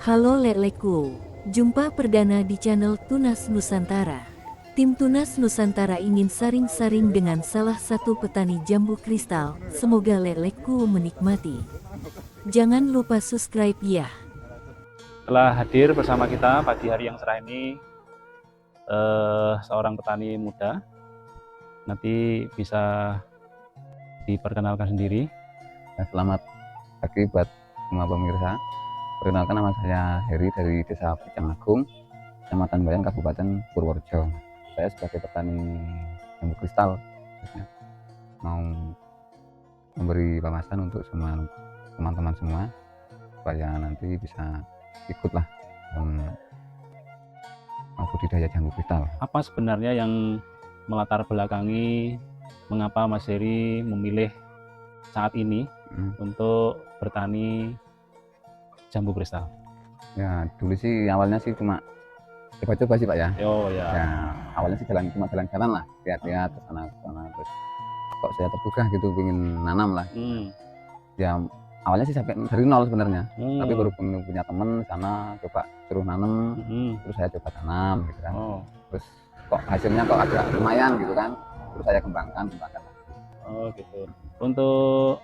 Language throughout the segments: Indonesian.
Halo leleku, jumpa perdana di channel Tunas Nusantara. Tim Tunas Nusantara ingin saring-saring dengan salah satu petani jambu kristal. Semoga leleku menikmati. Jangan lupa subscribe ya. Telah hadir bersama kita pagi hari yang cerah ini seorang petani muda. Nanti bisa diperkenalkan sendiri. Selamat pagi buat semua pemirsa. Perkenalkan, nama saya Heri dari Desa Bujang Agung, Kecamatan Bayan, Kabupaten Purworejo. Saya sebagai petani jambu kristal mau memberi wawasan untuk semua teman-teman semua supaya nanti bisa ikutlah budidaya jambu kristal. Apa sebenarnya yang melatar belakangi mengapa Mas Heri memilih saat ini untuk bertani jambu kristal? Ya, dulu sih awalnya sih cuma coba-coba sih Pak ya. Oh ya. Ya, awalnya sih jalan-jalan lah, lihat-lihat ke sana terus kok saya tergugah gitu pengen nanam lah. Ya awalnya sih sampai dari nol sebenarnya, tapi baru punya temen sana coba suruh nanam, terus saya coba tanam gitu kan. Terus kok hasilnya kok agak lumayan gitu kan, terus saya kembangkan lagi. Oh gitu. Untuk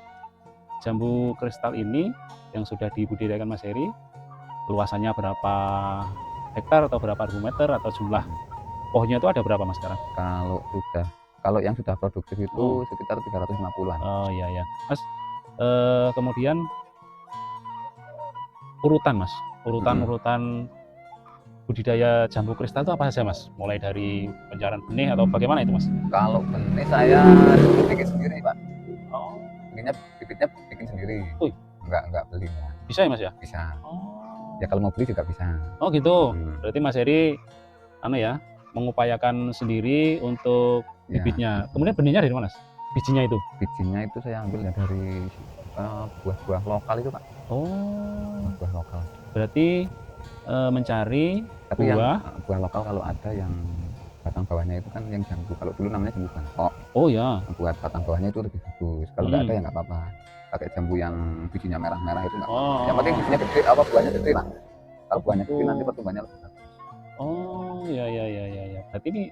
jambu kristal ini yang sudah dibudidayakan Mas Heri, luasannya berapa hektar atau berapa ribu meter atau jumlah pohonnya itu ada berapa Mas sekarang? Kalau yang sudah produktif itu sekitar 350-an. Oh iya ya Mas. Kemudian urutan Mas, urutan budidaya jambu kristal itu apa saja Mas? Mulai dari pencarian benih atau bagaimana itu Mas? Kalau benih saya bikin sendiri Pak. Oh. Bibitnya bikin sendiri. Enggak beli. Bisa ya Mas ya? Bisa. Ya kalau mau beli juga bisa. Oh gitu. Berarti Mas Heri mengupayakan sendiri untuk bibitnya. Kemudian benihnya dari mana Mas? Bijinya itu? Bijinya itu saya ambil dari buah-buah lokal itu Pak. Oh. Buah lokal. Berarti mencari buah lokal kalau ada yang batang bawahnya itu kan yang jambu. Kalau dulu namanya jambu bangkok. Oh ya. Buat batang bawahnya itu lebih bagus. Kalau nggak ada ya nggak apa-apa. Pakai jambu yang bijinya merah-merah itu nggak apa-apa. Yang penting bijinya gede, buahnya gede lah. Kalau buahnya gede nanti pertumbuhannya lebih bagus. Oh ya. Berarti ini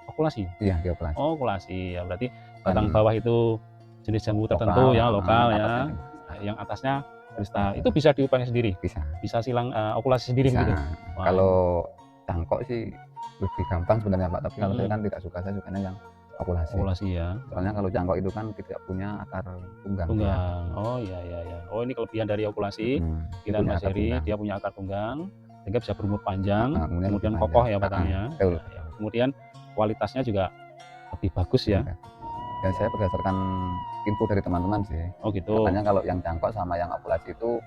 okulasi? Iya, diokulasi. Oh, okulasi ya. Berarti batang bawah itu jenis jambu tertentu ya, lokal ya. Yang atasnya kristal. Itu bisa diupayakan sendiri? Bisa silang okulasi sendiri begitu? Kalau cangkok sih lebih gampang sebenarnya Pak, tapi kalau saya kan tidak suka, saya sukanya yang okulasi ya. Soalnya kalau cangkok itu kan tidak punya akar tunggang. Oh iya. Oh, ini kelebihan dari okulasi. Pilihan Mas Heri, dia punya akar tunggang sehingga bisa berumur panjang, kemudian kokoh ya batangnya. Kemudian kualitasnya juga lebih bagus ya. Dan saya berdasarkan info dari teman-teman sih. Oh gitu. Katanya kalau yang cangkok sama yang okulasi itu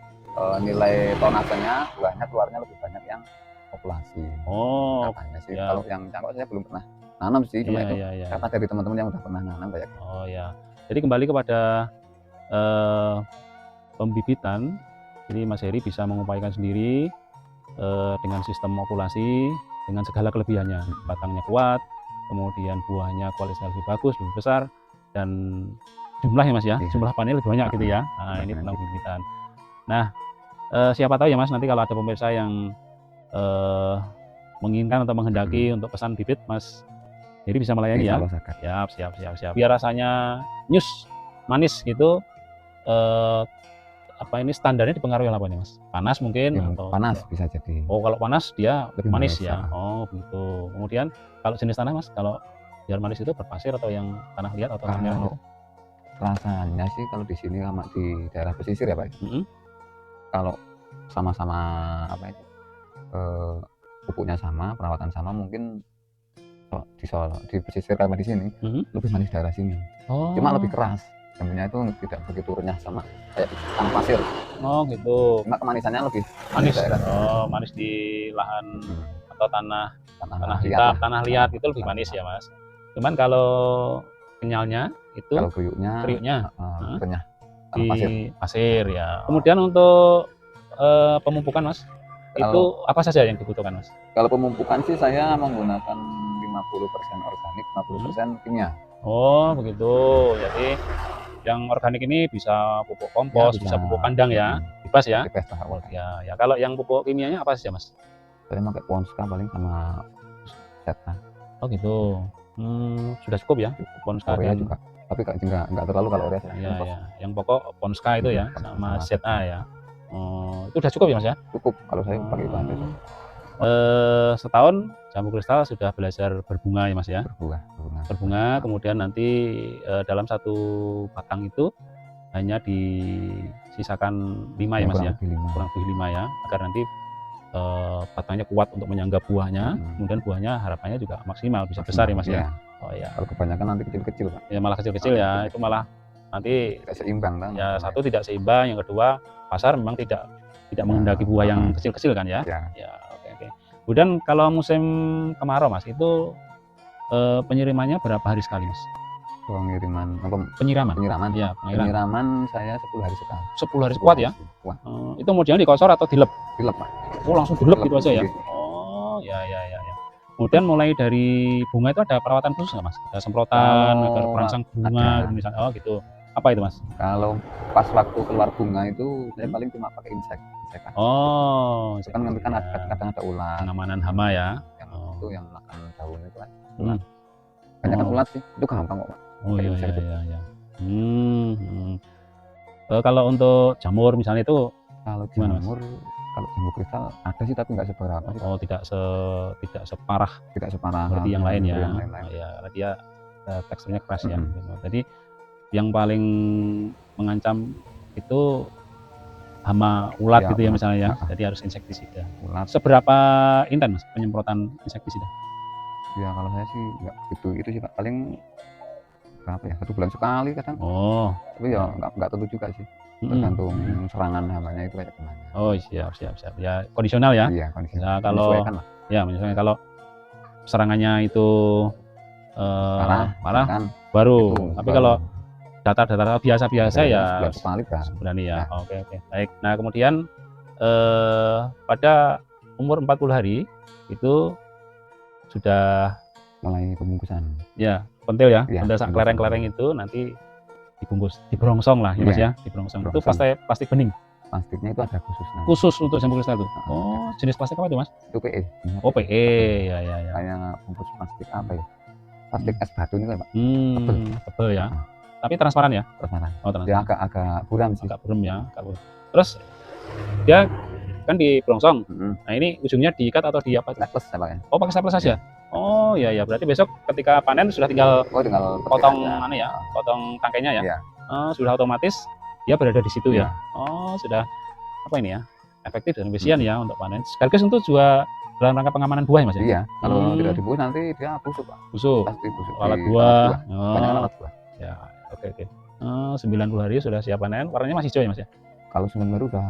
nilai tonasenya, buahnya keluarnya lebih banyak yang okulasi. Oh, katanya sih. Kalau yang cangkok saya belum pernah nanam sih, cuma itu kata dari teman-teman yang udah pernah nanam kayak gitu. Oh ya. Jadi kembali kepada pembibitan. Jadi Mas Heri bisa mengupayakan sendiri dengan sistem okulasi dengan segala kelebihannya. Batangnya kuat, kemudian buahnya kualitasnya lebih bagus, lebih besar, dan jumlahnya Mas ya, jumlah panennya lebih banyak gitu ya. Nah ini tentang pembibitan. Nah siapa tahu ya Mas, nanti kalau ada pemirsa yang menginginkan atau menghendaki untuk pesan bibit, Mas Heri bisa melayani ya. Siap. Biar rasanya nyus, manis gitu. Ini standarnya dipengaruhi apa nih Mas? Panas mungkin? Atau panas bisa jadi. Oh kalau panas dia lebih manis ya. Oh begitu. Kemudian kalau jenis tanah Mas, kalau biar manis itu berpasir atau yang tanah liat atau tanah merah gitu? Rasanya sih kalau di sini sama di daerah pesisir ya Pak. Kalau sama-sama pupuknya sama, perawatan sama, mungkin di pesisir kayak di sini lebih manis daerah sini. Cuma lebih keras. Jambunya itu tidak begitu renyah sama kayak tanah pasir. Oh gitu. Cuma kemanisannya lebih manis. Manis di lahan atau tanah liat itu lebih manis ya Mas. Cuman kalau kenyalnya itu, kalau kriuknya renyah di pasir ya. Kemudian untuk pemupukan Mas, itu apa saja yang dibutuhkan Mas? Kalau pemupukan sih saya menggunakan 50% organik, 50% kimia. Oh begitu. Jadi yang organik ini bisa pupuk kompos, bisa pupuk kandang ya, bebas ya. Bebas lah awal. Ya kalau yang pupuk kimianya apa saja Mas? Saya pakai Ponska paling sama Zeta. Oh gitu. Sudah cukup ya Ponska Korea dan juga. Tapi enggak terlalu kalau Korea. ya. Yang pokok Ponska itu ya sama Sama ZA ya. Itu udah cukup ya Mas ya? cukup kalau saya pakai itu aja. Setahun jambu kristal sudah belajar berbunga ya Mas ya. Berbunga, kemudian nanti dalam satu batang itu hanya disisakan 5 ya Mas ya, kurang lebih 5 ya, agar nanti batangnya kuat untuk menyangga buahnya. Kemudian buahnya harapannya juga maksimal bisa besar ya Mas ya. Oh ya. Kalau kebanyakan nanti kecil-kecil Pak. Ya malah kecil-kecil ya, itu malah nanti tidak seimbang kan. Ya satu tidak seimbang, yang kedua pasar memang tidak menghendaki buah yang kecil-kecil kan ya. Ya, oke. Kemudian kalau musim kemarau Mas, itu penyiramannya berapa hari sekali Mas? Pengiriman apa? Penyiraman. Ya, pengiriman. Penyiraman saya 10 hari sekali. 10 hari kuat ya? Kuat. Itu modelnya dikosor atau dilep? Dilep Pak. Oh langsung dilep gitu aja ya? Iya. Oh ya. Kemudian mulai dari bunga itu ada perawatan khusus nggak Mas? Ada semprotan agar perangsang bunga gitu misalnya. Oh gitu. Apa itu Mas? Kalau pas waktu keluar bunga itu saya paling cuma pakai insektan. Oh, itu kan nanti kan kadang ada ulat. Pengamanan hama ya. Itu yang makan daun itu kan. Banyak kan ulat sih. Itu gampang kok Pak. Oh iya. Kalau untuk jamur misalnya itu kalau gimana, jamur, kalau jamur kristal ada sih tapi nggak seberapa sih. Oh tidak separah seperti yang lain ya. Ya karena dia teksturnya keras ya. Jadi yang paling mengancam itu hama ulat gitu ya misalnya ya. Jadi harus insektisida. Seberapa intan Mas penyemprotan insektisida? Ya kalau saya sih nggak gitu itu sih Pak, paling berapa ya, 1 bulan sekali kadang. Oh tapi ya nggak tentu juga sih, tergantung serangan hamanya itu kayak gimana. Oh siap ya, kondisional ya. Iya kondisional. Nah, kalau ya misalnya kalau serangannya itu parah kan baru itu, tapi kalau datar biasa ya sekali berani ya. Oke baik. Nah kemudian pada umur 40 hari itu sudah mulai pembungkusan ya, pentil ya, pentil kelereng itu nanti dibungkus, dibrongsong lah ya Mas ya, dibrongsong. Itu plastik bening. Plastiknya itu ada khusus untuk jambu kristal itu. Oh jenis plastik apa itu Mas? Itu PE. Oh PE ya. Kayak bungkus plastik apa ya, plastik es batu ini kan Pak. Tebel ya. Tapi transparan ya? Transparan. Oh transparan. Dia agak buram sih. Agak buram ya. Terus dia kan dibrongsong. Nah ini ujungnya diikat atau di apa? Staples ya Pak ya. Oh pakai staples saja. Oh ya, berarti besok ketika panen sudah tinggal potong potong tangkainya ya. Sudah otomatis dia berada di situ ya. Oh sudah apa ini ya, efektif dan efisien ya untuk panen. Sekaligus untuk juga dalam rangka pengamanan buah ya Mas ya. Iya, kalau tidak dibungkus nanti dia busuk Pak. Pasti busuk. Alat buah. Banyak alat buah. Ya oke. 90 hari sudah siap panen. Warnanya masih hijau ya Mas ya. Kalau 90 hari udah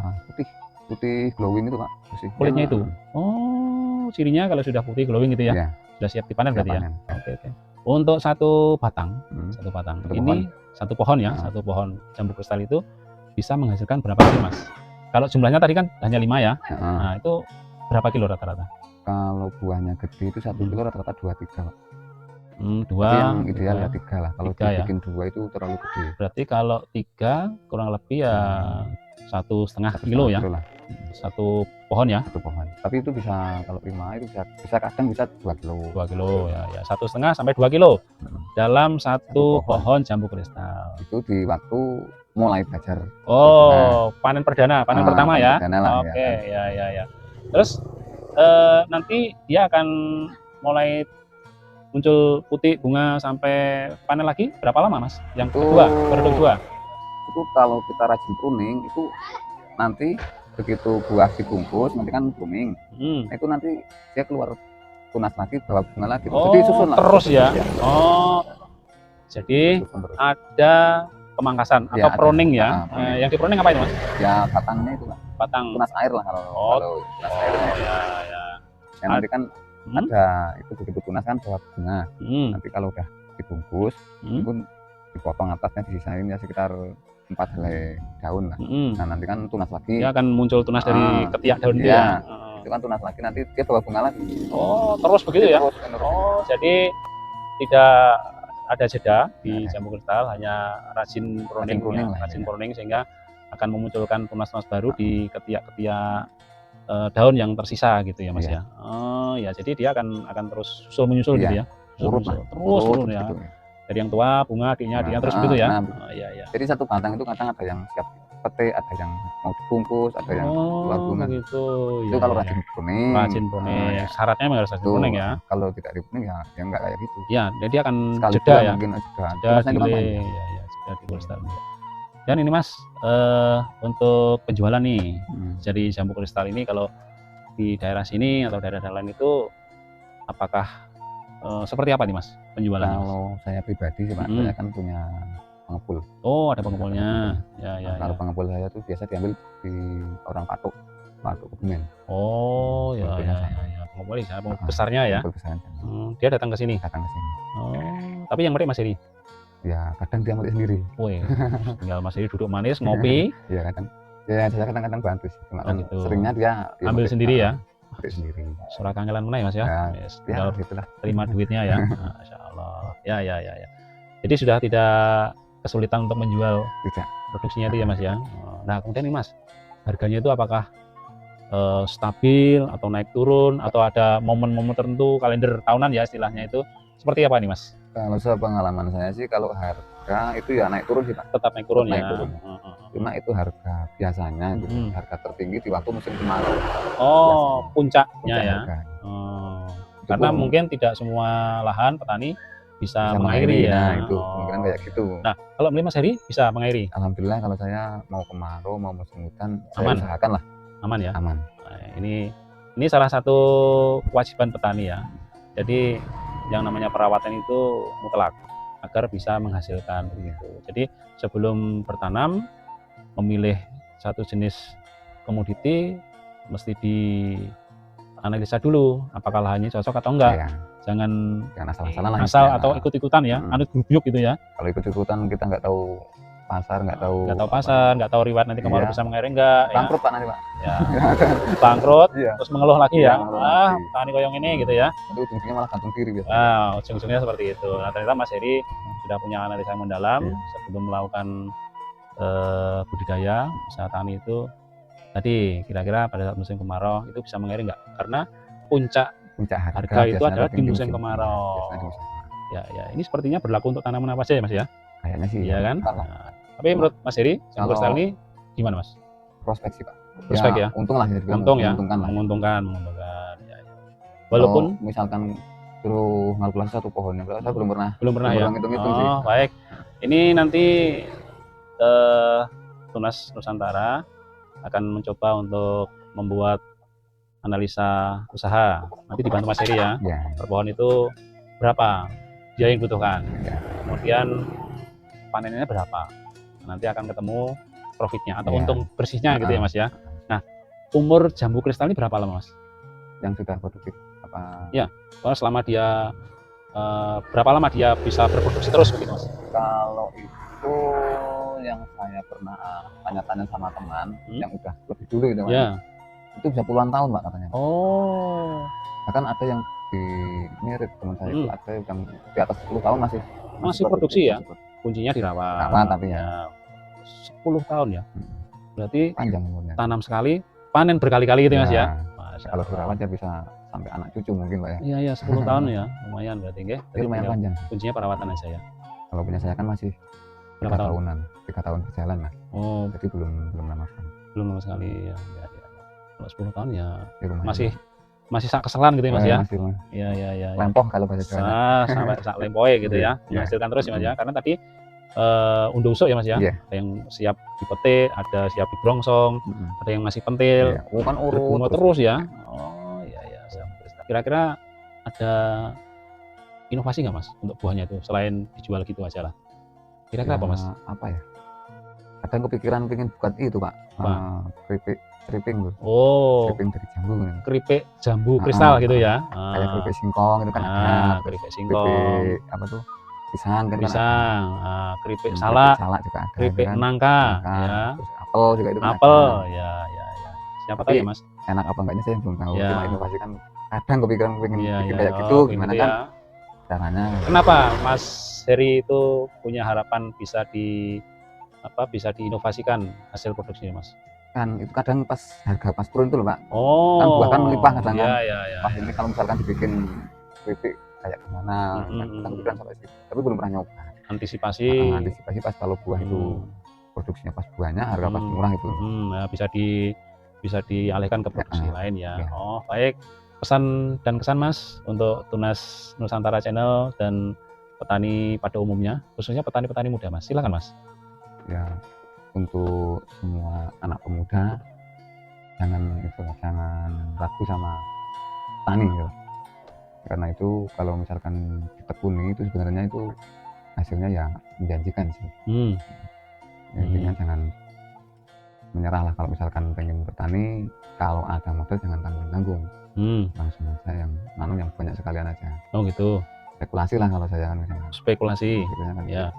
putih glowing itu Pak. Kulitnya itu. Oh cirinya kalau sudah putih glowing gitu ya. Sudah siap dipanen berarti ya. Oke. Untuk satu batang, satu pohon ya, satu pohon jambu kristal itu bisa menghasilkan berapa kilo Mas? Kalau jumlahnya tadi kan hanya 5 ya. Nah itu berapa kilo rata-rata? Kalau buahnya gede itu 1 kilo rata-rata 2-3 Pak. 2. Yang ideal ya 3 lah. Kalau dibikin 2 itu terlalu gede. Berarti kalau 3 kurang lebih ya 1,5 kilo ya. Satu pohon ya. Satu pohon. Tapi itu bisa kalau 5 itu bisa kadang bisa 2 kilo. 2 kilo ya. 1,5 sampai 2 kilo dalam satu pohon jambu kristal. Itu di waktu mulai belajar. Panen perdana, panen pertama ya. Oke, ya. Terus nanti dia akan mulai muncul putih bunga sampai panen lagi berapa lama Mas? Yang kedua, periode kedua. Itu kalau kita rajin pruning itu nanti begitu buah dibungkus nanti kan kuning. Nah, itu nanti dia keluar tunas lagi, bawa bunga lagi. Jadi susun terus ya. Jadi ada pemangkasan atau pruning ya. Yang di pruning apa itu Mas? Ya batangnya itu Pak. Batang tunas air lah kalau tunas airnya. Ya. Yang nanti kan ada itu begitu tunas kan bawa bunga. Nanti kalau udah dibungkus itu dipotong atasnya disisain ya sekitar 4 helai daun lah. Nah nanti kan tunas lagi. Dia akan muncul tunas dari ketiak daun dia. Itu kan tunas lagi nanti dia bawa bunga lagi. Terus begitu ya? Jadi tidak ada jeda di jambu kristal, hanya rajin pruning sehingga akan memunculkan tunas-tunas baru di ketiak-ketiak daun yang tersisa gitu ya Mas Iya. ya. Oh ya, jadi dia akan terus susul menyusul Iya. gitu ya. Urut lah, Terus turun ya. gitu. Dari yang tua, bunga, adiknya, Nah, terus begitu ya. nah, Oh iya iya. jadi satu batang itu kadang ada yang siap petik, ada yang mau dibungkus, ada yang keluar Oh bunga. begitu. Itu Ya, kalau ya, ya. rajin pruning. Rajin pruning. Ya, Syaratnya memang harus rajin itu. pruning ya. Kalau tidak dipruning ya nggak kayak gitu. Ya, jadi akan Sekali jeda bulan ya. mungkin jeda. Jeda Tunasnya itu kan delay. panjang. Ya, ya, jeda di kristal. Dan ini Mas, untuk penjualan nih, jadi jambu kristal ini kalau di daerah sini atau daerah-daerah lain itu apakah seperti apa nih Mas penjualannya Mas? Kalau saya pribadi sih Pak, saya kan punya pengepul. Oh ada pengepulnya. Ya, ya, Kalau ya. pengepul saya itu biasa diambil di orang patok Kebumen. Oh ya, Pengepulnya ya, sana. ya, ya. Pengepul di sana, pengepul besarnya ya. Pengepul besarnya Dia datang ke sini. datang ke sini. Oh, tapi yang merik Mas Heri. Ya kadang dia metik sendiri. Woi, tinggal Mas Heri duduk manis ngopi. Ya kadang. Ya saya kadang-kadang bantu sih. Cuma kan gitu. seringnya dia Ambil metik, sendiri ya. metik sendiri. Surat kangelan mana ya Mas ya? Ya, Yes, ya tinggal gitulah. terima duitnya ya. Masya Allah. Ya, ya, ya, ya. Jadi sudah tidak kesulitan untuk menjual Tidak. produksinya itu ya Mas ya. Nah kemudian nih Mas, harganya itu apakah stabil atau naik turun atau ada momen-momen tertentu, kalender tahunan ya istilahnya itu seperti apa nih Mas? Kalau sepengalaman saya sih kalau harga itu ya naik turun sih Pak. Tetap naik turun Naik ya. turun. Cuma itu harga biasanya gitu. Harga tertinggi di waktu musim kemarau. Oh, puncaknya ya. Harga. Karena mungkin tidak semua lahan petani bisa mengairi ya. Nah, itu kemungkinan kayak gitu. Nah, kalau beli Mas Heri bisa mengairi? Alhamdulillah kalau saya mau kemarau, mau musim hujan, Aman. saya usahakan lah. Aman ya? Aman. Nah, ini salah satu kewajiban petani ya. Jadi yang namanya perawatan itu mutlak agar bisa menghasilkan begitu. Jadi sebelum bertanam memilih satu jenis komoditi mesti dianalisa dulu apakah lahannya cocok atau enggak. Ya. Jangan asal-asalan lah. Asal atau ikut-ikutan ya, anut guyuk gitu ya. Kalau ikut-ikutan kita nggak tahu pasar, nggak tahu pasar, nggak tahu riwayat nanti kemarau bisa mengairi enggak. Bangkrut Pak nanti Pak. Ya. Bangkrut, Iya. terus mengeluh lagi Iya, ya. mengeluh lagi. Petani koyong ini gitu ya. Itu ujung-ujungnya malah gantung diri biasanya. Nah, ujung-ujungnya seperti itu. Nah, ternyata Mas Heri sudah punya analisa yang mendalam sebelum melakukan budidaya usaha tani itu. Tadi kira-kira pada saat musim kemarau itu bisa mengairi enggak? Karena puncak harga itu adalah di musim kemarau. Ya, ya. Ini sepertinya berlaku untuk tanaman apa saja ya Mas ya? Kayaknya sih. Iya kan? Nah, tapi menurut Mas Heri, jambu kristal ini gimana Mas? Prospek sih Pak. Prospek ya? Untung lah. Untung ya? Menguntungkan. Ya, ya. Walaupun misalkan suruh ngalkulasi satu pohonnya, saya belum pernah ya? Hitung-hitung sih. Baik. Ini nanti Tunas Nusantara akan mencoba untuk membuat analisa usaha. Nanti dibantu Mas Heri ya. Per pohon itu berapa biaya yang dibutuhkan. Kemudian panennya berapa. Nanti akan ketemu profitnya atau untung bersihnya gitu ya Mas ya. Nah, umur jambu kristal ini berapa lama Mas? Yang sudah produktif apa? Ya, selama dia berapa lama dia bisa berproduksi terus begitu Mas? Kalau itu yang saya pernah tanya-tanya sama teman yang udah lebih dulu gitu Mas. Ya. Itu bisa puluhan tahun Pak katanya. Oh. Bahkan ada yang di mirip teman saya itu ada yang di atas 10 tahun masih produksi ya. Kuncinya dirawat. Tapi ya 10 tahun ya. Berarti panjang umurnya. Tanam sekali, panen berkali-kali gitu ya Mas ya. Kalau dirawat ya bisa sampai anak cucu mungkin Pak ya. Iya, 10 tahun ya. Lumayan berarti nggih. Lumayan panjang. Kuncinya perawatan aja ya. Kalau punya saya kan masih berapa tahunan? 3 tahun berjalan lah. Oh, jadi belum lama sekali. Belum lama sekali ya. Kalau 10 tahun ya masih sak keselan gitu ya Mas ya. Iya. Lempoh kalau bahasa Jawa. Sampai sak lempoe gitu ya. Menghasilkan terus ya Mas ya. Karena tadi unduh usuk ya Mas ya. Ada yang siap dipetik, ada siap dibrongsong, ada yang masih pentil. Bukan urut terus ya. Oh iya. Kira-kira ada inovasi nggak Mas untuk buahnya itu selain dijual gitu aja lah? Kira-kira apa Mas? Apa ya? Ada yang kepikiran pengen buat itu Pak. Keripik tuh. Oh. Keripik dari jambu. Keripik jambu kristal gitu ya. Kayak keripik singkong itu kan ada. Keripik singkong. Keripik apa tuh? Pisang kan. Pisang. Keripik salak. Salak juga ada. Keripik nangka. Ya. Terus apel juga itu kan. Apel. Ya. Siapa tahu ya Mas. Enak apa enggaknya saya belum tahu. Ya. Cuma inovasi kan kadang kepikiran pengen bikin kayak gitu. Gimana kan? Caranya. Kenapa Mas Heri itu punya harapan bisa bisa diinovasikan hasil produksinya Mas? Kan itu kadang pas harga pas turun itu loh Pak, Oh, kan buah kan melimpah kadang kan. iya. Pas ini kalau misalkan dibikin keripik kayak gimana, kan kita kepikiran sampai situ, tapi belum pernah nyoba. Antisipasi. Antisipasi pas kalau buah itu produksinya pas buahnya, harga pas murah itu. Nah, bisa dialihkan ke produksi lain ya. Iya. Oh, baik. Pesan dan kesan Mas untuk Tunas Nusantara Channel dan petani pada umumnya, khususnya petani-petani muda Mas. Silakan Mas. Ya, untuk semua anak pemuda jangan ragu sama tani gitu. Karena itu kalau misalkan ditekuni itu sebenarnya itu hasilnya ya menjanjikan sih. Intinya jangan menyerah lah kalau misalkan pengen bertani, kalau ada modal jangan tanggung-tanggung. Langsung aja yang banyak sekalian aja. Oh gitu. Spekulasi lah kalau saya kan misalnya. Spekulasi. Kan ya.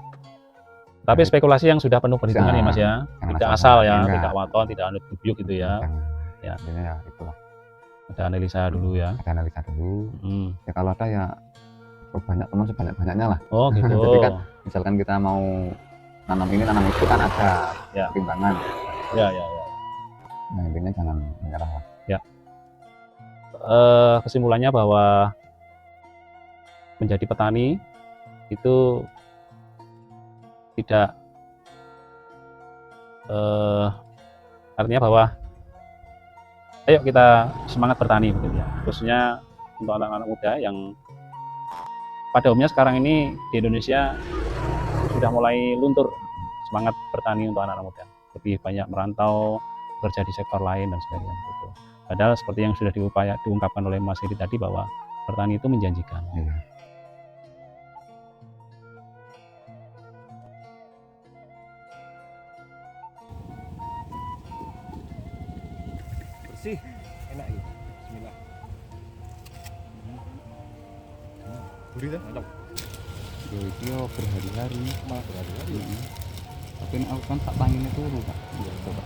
Tapi spekulasi yang sudah penuh perhitungan ya Mas ya. Tidak asal ya, tidak waton, tidak anut bubyuk gitu ya. Ya. Intinya ya itulah. Ada analisa dulu ya. Ada analisa dulu. Ya kalau ada ya banyak teman sebanyak-banyaknya lah. Oh gitu. Jadi kan misalkan kita mau nanam ini nanam itu kan ada pertimbangan. Ya. Nah intinya jangan menyerah lah. Ya. Kesimpulannya bahwa menjadi petani itu tidak artinya bahwa ayo kita semangat bertani begitu ya, khususnya untuk anak-anak muda yang pada umumnya sekarang ini di Indonesia sudah mulai luntur semangat bertani untuk anak-anak muda, lebih banyak merantau, bekerja di sektor lain dan sebagainya gitu. Padahal seperti yang sudah diungkapkan oleh Mas Heri tadi bahwa bertani itu menjanjikan. Bersih, enak ya. Bismillah. Gurih dah, mantap. Yo berhari-hari, Malah berhari-hari. tapi aku kan tak tangin itu Pak. Iya, coba.